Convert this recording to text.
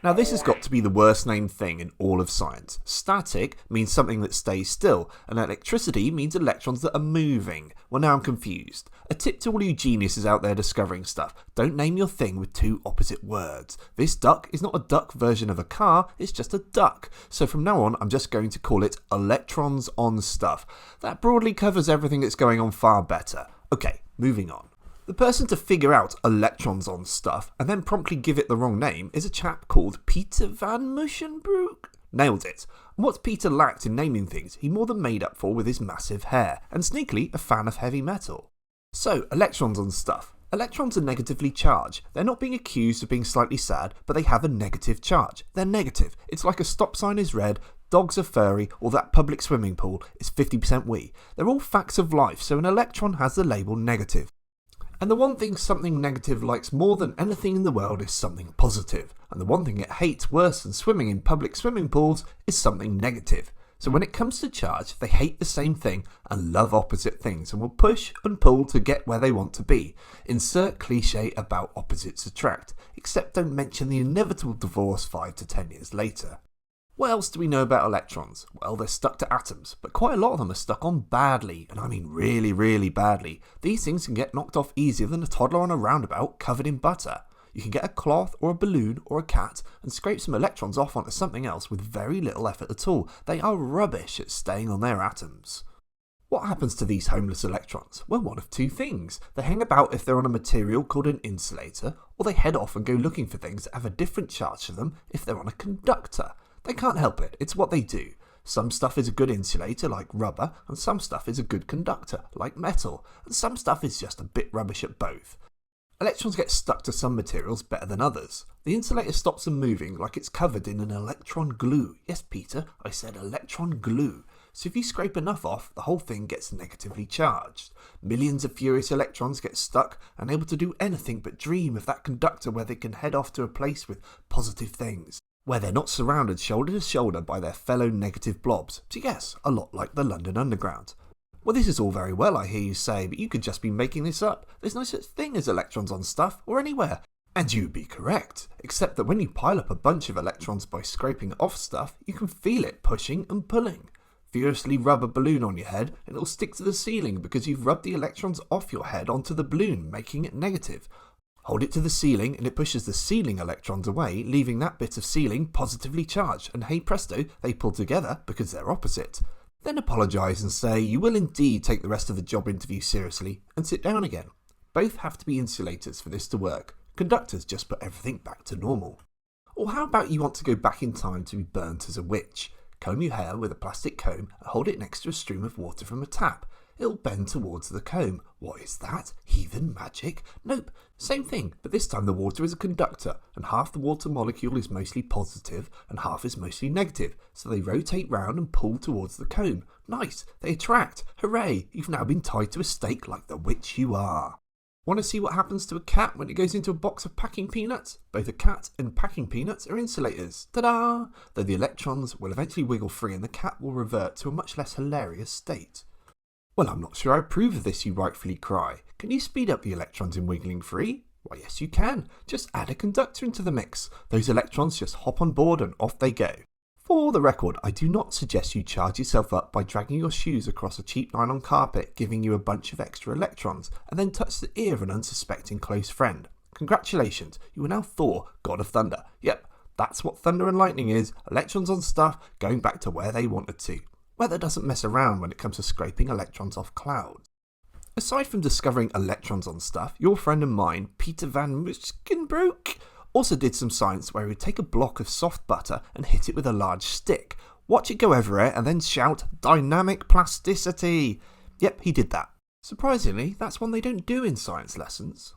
Now this has got to be the worst named thing in all of science. Static means something that stays still, and electricity means electrons that are moving. Well, now I'm confused. A tip to all you geniuses out there discovering stuff: don't name your thing with two opposite words. This duck is not a duck version of a car, it's just a duck. So from now on I'm just going to call it Electrons on Stuff. That broadly covers everything that's going on far better. Okay, moving on. The person to figure out electrons on stuff and then promptly give it the wrong name is a chap called Peter van Mushenbrook. Nailed it. And what Peter lacked in naming things, he more than made up for with his massive hair, and sneakily a fan of heavy metal. So, electrons on stuff. Electrons are negatively charged. They're not being accused of being slightly sad, but they have a negative charge. They're negative. It's like a stop sign is red, dogs are furry, or that public swimming pool is 50% wee. They're all facts of life, so an electron has the label negative. And the one thing something negative likes more than anything in the world is something positive. And the one thing it hates worse than swimming in public swimming pools is something negative. So when it comes to charge, they hate the same thing and love opposite things and will push and pull to get where they want to be. Insert cliche about opposites attract, except don't mention the inevitable divorce 5 to 10 years later. What else do we know about electrons? Well, they're stuck to atoms, but quite a lot of them are stuck on badly, and I mean really, really badly. These things can get knocked off easier than a toddler on a roundabout covered in butter. You can get a cloth or a balloon or a cat and scrape some electrons off onto something else with very little effort at all. They are rubbish at staying on their atoms. What happens to these homeless electrons? Well, one of two things. They hang about if they're on a material called an insulator, or they head off and go looking for things that have a different charge to them if they're on a conductor. They can't help it, it's what they do. Some stuff is a good insulator, like rubber, and some stuff is a good conductor, like metal, and some stuff is just a bit rubbish at both. Electrons get stuck to some materials better than others. The insulator stops them moving like it's covered in an electron glue. Yes, Peter, I said electron glue. So if you scrape enough off, the whole thing gets negatively charged. Millions of furious electrons get stuck, unable to do anything but dream of that conductor where they can head off to a place with positive things, where they're not surrounded shoulder to shoulder by their fellow negative blobs. So yes, a lot like the London Underground. Well, this is all very well, I hear you say, but you could just be making this up. There's no such thing as electrons on stuff or anywhere. And you'd be correct, except that when you pile up a bunch of electrons by scraping off stuff, you can feel it pushing and pulling. Furiously rub a balloon on your head and it'll stick to the ceiling because you've rubbed the electrons off your head onto the balloon, making it negative. Hold it to the ceiling and it pushes the ceiling electrons away, leaving that bit of ceiling positively charged, and hey presto, they pull together because they're opposite. Then apologise and say you will indeed take the rest of the job interview seriously and sit down again. Both have to be insulators for this to work. Conductors just put everything back to normal. Or how about you want to go back in time to be burnt as a witch? Comb your hair with a plastic comb and hold it next to a stream of water from a tap. It'll bend towards the comb. What is that? Heathen magic? Nope, same thing, but this time the water is a conductor, and half the water molecule is mostly positive and half is mostly negative, so they rotate round and pull towards the comb. Nice, they attract. Hooray, you've now been tied to a stake like the witch you are. Want to see what happens to a cat when it goes into a box of packing peanuts? Both a cat and packing peanuts are insulators. Ta-da! Though the electrons will eventually wiggle free and the cat will revert to a much less hilarious state. Well, I'm not sure I approve of this, you rightfully cry. Can you speed up the electrons in wiggling free? Why, yes you can. Just add a conductor into the mix. Those electrons just hop on board and off they go. For the record, I do not suggest you charge yourself up by dragging your shoes across a cheap nylon carpet, giving you a bunch of extra electrons, and then touch the ear of an unsuspecting close friend. Congratulations, you are now Thor, God of Thunder. Yep, that's what thunder and lightning is, electrons on stuff going back to where they wanted to. Weather doesn't mess around when it comes to scraping electrons off clouds. Aside from discovering electrons on stuff, your friend and mine, Peter van Mushenbrook, also did some science where he would take a block of soft butter and hit it with a large stick, watch it go everywhere and then shout, "Dynamic plasticity!" Yep, he did that. Surprisingly, that's one they don't do in science lessons.